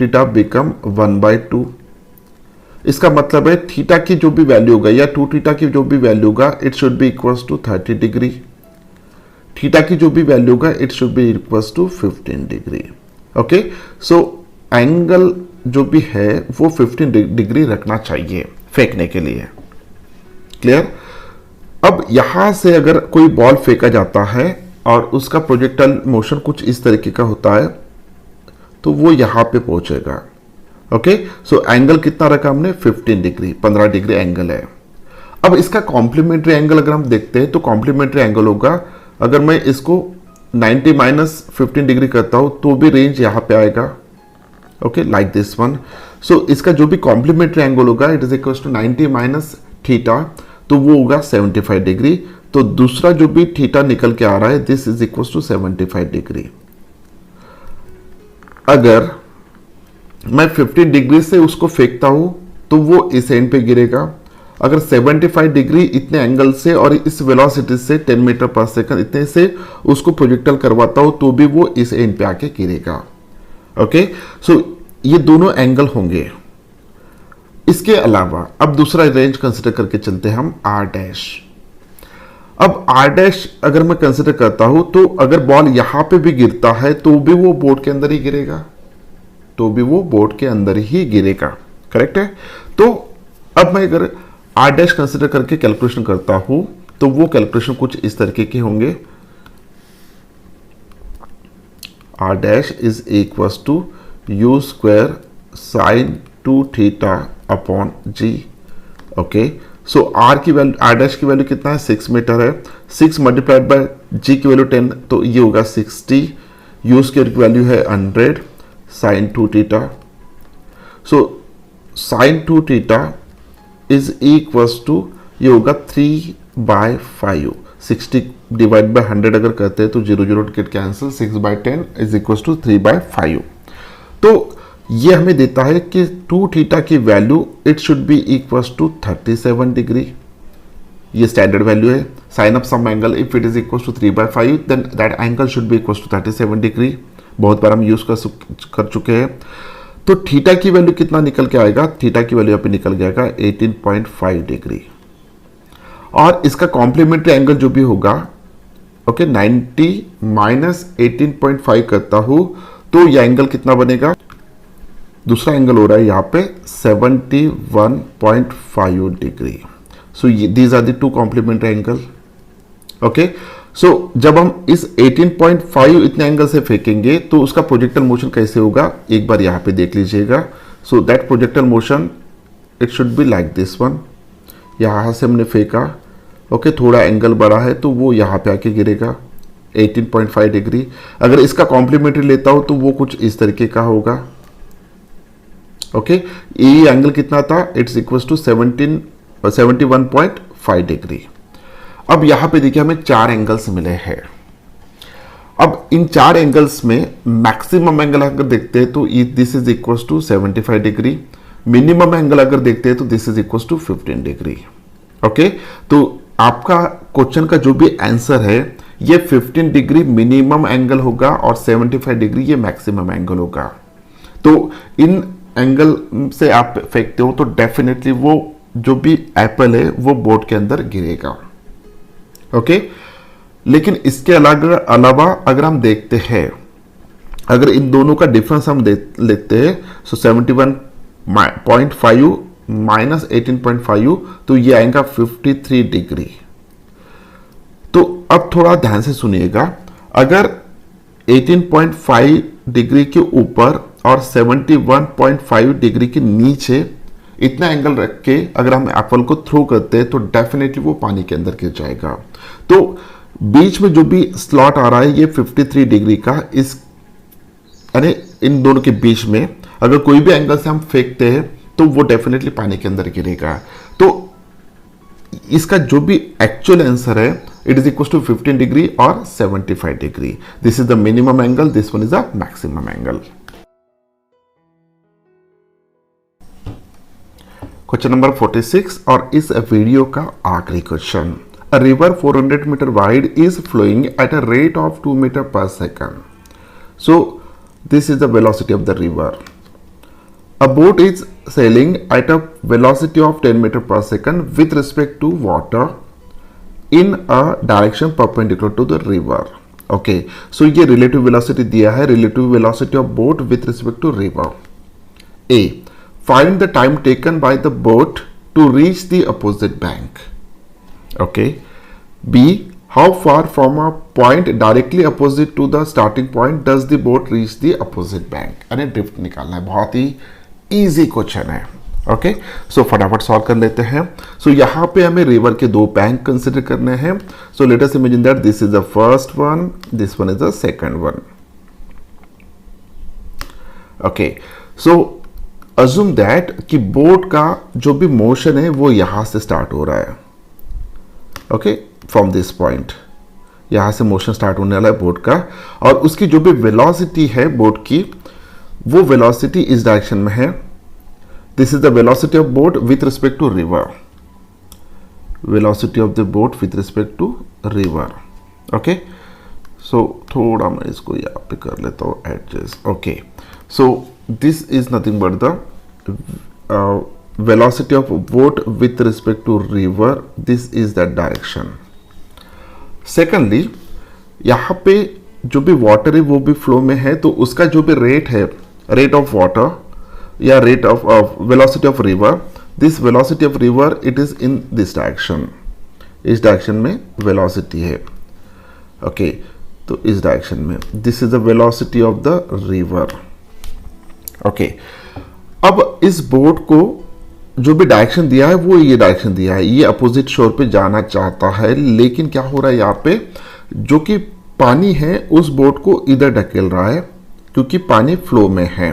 theta become 1/2। इसका मतलब है थीटा की जो भी वैल्यू होगा या 2 थीटा की जो भी वैल्यू होगा, it should be equals to 30 degree. Theta की जो भी वैल्यू होगा, it should be equals to 15 degree. Okay, so angle जो भी है वो 15 डिग्री रखना चाहिए फेंकने के लिए। क्लियर? अब यहां से अगर कोई बॉल फेंका जाता है और उसका प्रोजेक्टाइल मोशन कुछ इस तरीके का होता है, तो वो यहां पे पहुंचेगा। ओके, सो एंगल कितना रखा हमने 15 डिग्री, 15 डिग्री एंगल है। अब इसका कॉम्प्लीमेंट्री एंगल अगर हम देखते हैं, तो कॉम्प्लीमेंट्री एंगल होगा, अगर मैं इसको 90 माइनस 15 डिग्री करता हूं, तो भी रेंज यहां पे आएगा। Okay, like this one. So इसका जो भी कॉम्प्लीमेंट्री एंगल होगा, it is equal to 90 minus theta, तो वो होगा 75 डिग्री। तो दूसरा जो भी थीटा निकल के आ रहा है, this is equal to 75 degree. अगर मैं 15 डिग्री से उसको फेंकता हूं, तो वो इस एंड पे गिरेगा। अगर 75 डिग्री इतने एंगल से और इस वेलोसिटी से 10 मीटर पर सेकंड इतने से उसको प्रोजेक्टाइल करवाता हूं, तो भी वो इस एंड पे आके गिरेगा। ओके, सो ये दोनों एंगल होंगे। इसके अलावा अब दूसरा रेंज कंसिडर करके चलते हैं हम R डैश। अब R डैश अगर मैं कंसिडर करता हूं, तो अगर बॉल यहां पे भी गिरता है, तो भी वो बोर्ड के अंदर ही गिरेगा, करेक्ट है? तो अब मैं अगर R डैश कंसिडर करके कैलकुलेशन करता हूं, तो वो कैलकुलेशन कुछ इस तरीके के होंगे। R dash is equals to u square sine 2 theta upon g. Okay, so R dash की वैल्यू कितना है 6 मीटर है, 6 मल्टीप्लाइड बाय जी की वैल्यू 10, तो ये होगा 60। यू स्क्वायर की वैल्यू है 100 sine 2 theta. So sine 2 theta is equals to, ये होगा 3/5। 60 डिवाइड बाय 100 अगर करते हैं, तो 0 get cancel, 6/10 is equals to 3/5। तो ये हमें देता है कि 2 थीटा की value it should be equals to 37 degree. ये स्टैंडर्ड वैल्यू है। Sine of some angle if it is equals to 3/5, then that angle should be equals to 37 degree. बहुत बार हम यूज कर चुके हैं। तो थीटा की वैल्यू कितना निकल के आएगा, थीटा की वैल्यू यहाँ पे निकल जाएगा 18.5 डिग्री। और इसका कॉम्प्लीमेंट्री एंगल जो भी होगा, ओके, 90 माइनस 18.5 करता हूं, तो यह एंगल कितना बनेगा, दूसरा एंगल हो रहा है यहाँ पे 71.5 degree. So these are the two complementary angle. Okay, so जब हम इस 18.5 इतने एंगल से फेंकेंगे, तो उसका प्रोजेक्टाइल मोशन कैसे होगा, एक बार यहाँ पे देख लीजिएगा। So that projectile motion it should be like this one. यहाँ से हमने फेंका, ओके, थोड़ा एंगल बड़ा है, तो वो यहाँ पे आके गिरेगा 18.5 डिग्री। अगर इसका कॉम्प्लीमेंट्री लेता हूं, तो वो कुछ इस तरीके का होगा। ओके, ये एंगल कितना था, इट्स इक्वल्स टू 71.5 डिग्री। अब यहां पे देखिए हमें 4 एंगल्स मिले हैं। अब इन 4 एंगल्स में मैक्सिमम एंगल अगर देखते हैं, तो this is equals to 75 degree. Minimum angle अगर देखते हैं, तो this is equals to 15 degree. Okay, तो आपका क्वेश्चन का जो भी आंसर है, ये 15 डिग्री मिनिमम एंगल होगा और 75 डिग्री ये मैक्सिमम एंगल होगा। तो इन एंगल से आप फेंकते हो, तो डेफिनेटली वो जो भी एप्पल है वो बोर्ड के अंदर गिरेगा। ओके। लेकिन इसके अलावा अगर हम देखते हैं, अगर इन दोनों का डिफरेंस हम लेते हैं, सो 71.5 माइनस 18.5, तो ये आएगा 53 डिग्री। तो अब थोड़ा ध्यान से सुनिएगा, अगर 18.5 डिग्री के ऊपर और 71.5 डिग्री के नीचे इतना एंगल रख के अगर हम एप्पल को थ्रो करते हैं तो डेफिनेटली वो पानी के अंदर गिर जाएगा। तो बीच में जो भी स्लॉट आ रहा है ये 53 डिग्री का, इस यानी इन दोनों के बीच में अगर कोई भी एंगल से हम फेंकते हैं तो वो डेफिनेटली पानी के अंदर गिरेगा। तो इसका जो भी एक्चुअल आंसर है it is equal to 15 degree और 75 degree. This is the minimum angle, this one is the maximum angle. Question number 46 और इस वीडियो का आखिरी question. A river 400 meter wide is flowing at a rate of 2 meter per second. So this is the velocity of the river. A boat is sailing at a velocity of 10 meter per second with respect to water in a direction perpendicular to the river. Okay, so ये relative velocity दिया है, relative velocity of boat with respect to river. A. Find the time taken by the boat to reach the opposite bank. Okay. B. How far from a point directly opposite to the starting point does the boat reach the opposite bank? यानी drift निकालना है, बहुत ही easy question है। Okay, सो फटाफट solve कर लेते हैं। सो यहाँ पे हमें रिवर के दो बैंक कंसिडर करने हैं। So let us imagine that this is the first one, this one is the second one. Okay, so assume that कि बोट का जो भी मोशन है वो यहां से स्टार्ट हो रहा है। ओके, फ्रॉम दिस पॉइंट यहां से मोशन स्टार्ट होने वाला है बोट का, और उसकी जो भी वेलोसिटी है बोट की, वो वेलोसिटी इस डायरेक्शन में है। This is the velocity of boat with respect to river, velocity of the boat with respect to river. Okay, so थोड़ा मैं इसको यहाँ पे कर लेता हूँ adjust. Okay, so this is nothing but the velocity of boat with respect to river, this is that direction. Secondly, यहाँ पे जो भी वाटर है वो भी फ्लो में है, तो उसका जो भी रेट है, रेट ऑफ वाटर या rate of velocity of river, this velocity of river it is in this direction, इस डायरेक्शन में वेलोसिटी है। ओके, तो इस डायरेक्शन में this is the velocity of the river. Okay, अब इस बोट को जो भी डायरेक्शन दिया है वो ये डायरेक्शन दिया है, ये अपोजिट शोर पे जाना चाहता है, लेकिन क्या हो रहा है यहाँ पे जो कि पानी है उस बोट को इधर ढकेल रहा है क्योंकि पानी फ्लो में है।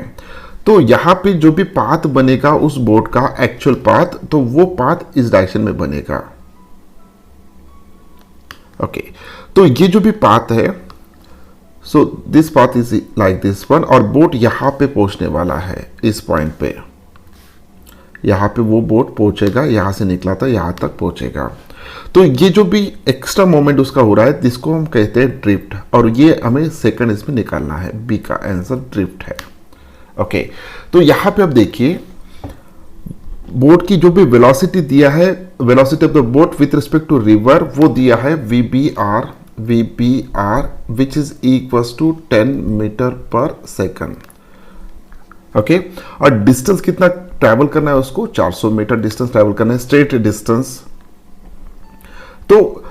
तो यहाँ पे जो भी पाथ बनेगा उस बोट का एक्चुअल पाथ, तो वो पाथ इस डायरेक्शन में बनेगा। ओके, तो ये जो भी पाथ है, so this path is like this one, और बोट यहाँ पे पहुंचने वाला है इस पॉइंट पे, यहाँ पे वो बोट पहुंचेगा, यहाँ से निकला था यहाँ तक पहुंचेगा। तो ये जो भी एक्स्ट्रा मोमेंट उसका हो रहा है जिसको हम कहते हैं ड्रिफ्ट, और ये हमें सेकंड इसमें निकालना है, बी का आंसर ड्रिफ्ट है। ओके, तो यहाँ पे आप देखिए बोट की जो भी वेलोसिटी दिया है, velocity of the boat with respect to river, वो दिया है VBR which is equals to 10 metre per second. Okay, और डिस्टेंस कितना ट्रैवल करना है उसको, 400 मीटर डिस्टेंस ट्रैवल करना है, स्ट्रेट डिस्टेंस। तो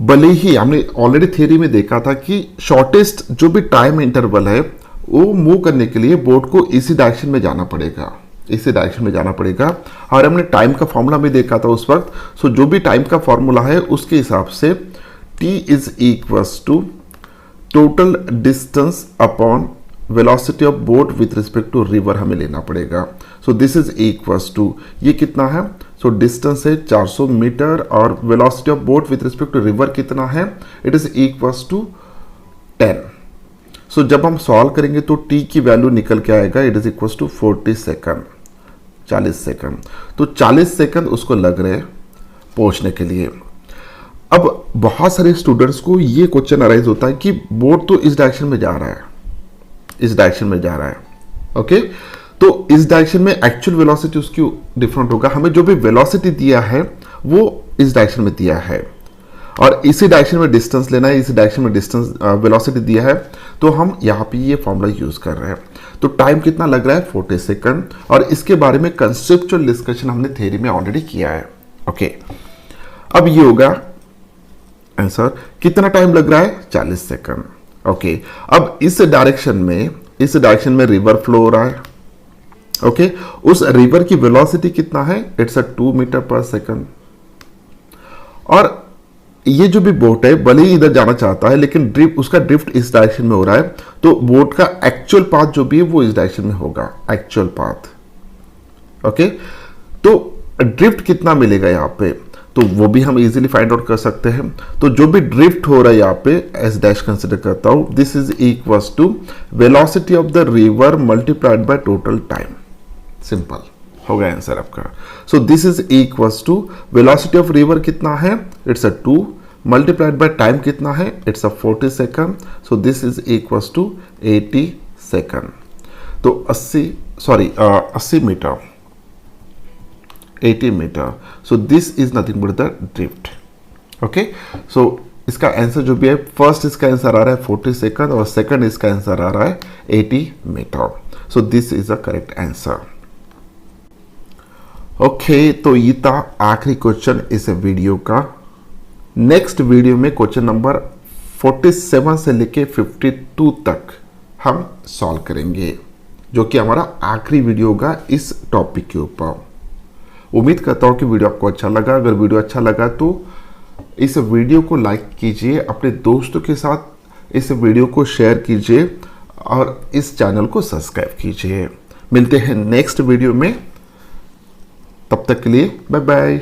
भले ही हमने ऑलरेडी थ्योरी में देखा था कि शॉर्टेस्ट जो भी टाइम इंटरवल है वो मूव करने के लिए बोट को इसी डायरेक्शन में जाना पड़ेगा, इसी डायरेक्शन में जाना पड़ेगा। और हमने टाइम का फॉर्मूला भी देखा था उस वक्त। सो जो भी टाइम का फॉर्मूला है उसके हिसाब से T is equals to total distance upon velocity of boat with respect to river हमें लेना पड़ेगा। So this is equals to, ये कितना है, सो डिस्टेंस है 400 मीटर और velocity of boat with respect to river कितना है, it is equals to 10। So जब हम सॉल्व करेंगे तो टी की वैल्यू निकल के आएगा, it is equals to 40 second, 40 second. तो 40 सेकंड उसको लग रहे पहुंचने के लिए। अब बहुत सारे स्टूडेंट्स को ये क्वेश्चन अराइज होता है कि बोट तो इस डायरेक्शन में जा रहा है, इस डायरेक्शन में जा रहा है। ओके, तो इस डायरेक्शन में एक्चुअल वेलोसिटी उसकी डिफरेंट होगा। हमें जो भी वेलोसिटी दिया है वो इस डायरेक्शन में दिया है, और इसी डायरेक्शन में डिस्टेंस लेना है, इसी डायरेक्शन में डिस्टेंस वेलोसिटी दिया है, तो हम यहाँ पे ये फॉर्मूला यूज कर रहे हैं। तो टाइम कितना लग रहा है 40 सेकंड, और इसके बारे में कंसेप्चुअल डिस्कशन हमने थ्योरी में ऑलरेडी किया है। ओके, अब ये होगा आंसर। कितना टाइम लग रहा है 40 सेकंड। ओके, अब इस डायरेक्शन में रिवर फ्लो हो रहा है। ओके, उस रिवर की वेलोसिटी कितना है, इट्स 2 मीटर पर सेकंड। और ये जो भी बोट है भले ही इधर जाना चाहता है, लेकिन उसका ड्रिफ्ट इस डायरेक्शन में हो रहा है, तो बोट का एक्चुअल पाथ जो भी है वो इस डायरेक्शन में होगा, एक्चुअल पाथ। ओके, तो ड्रिफ्ट कितना मिलेगा यहाँ पे, तो वो भी हम इजीली फाइंड आउट कर सकते हैं। तो जो भी ड्रिफ्ट हो रहा है यहाँ पे एस डैश कंसिडर करता हूं, this is equals to velocity of the river multiplied by total time. Simple हो गया आंसर आपका। So this is equals to velocity of river कितना है, इट्स 2 मल्टीप्लाइड बाय टाइम कितना है, it's 40 second. So this is equals to 80 second. तो 80 metre, 80 metre. So this is nothing but the drift. Okay, so इसका answer जो भी है, first इसका आंसर आ रहा है 40 सेकंड और सेकंड इसका आंसर आ रहा है 80 metre. So this is the correct answer. Okay, तो ये था आखिरी क्वेश्चन इस वीडियो का। नेक्स्ट वीडियो में क्वेश्चन नंबर 47 से लेके 52 तक हम सॉल्व करेंगे, जो कि हमारा आखिरी वीडियो होगा इस टॉपिक के ऊपर। उम्मीद करता हूँ कि वीडियो आपको अच्छा लगा। अगर वीडियो अच्छा लगा तो इस वीडियो को लाइक कीजिए, अपने दोस्तों के साथ इस वीडियो को शेयर कीजिए और इस चैनल को सब्सक्राइब कीजिए। मिलते हैं नेक्स्ट वीडियो में, तब तक के लिए बाय बाय।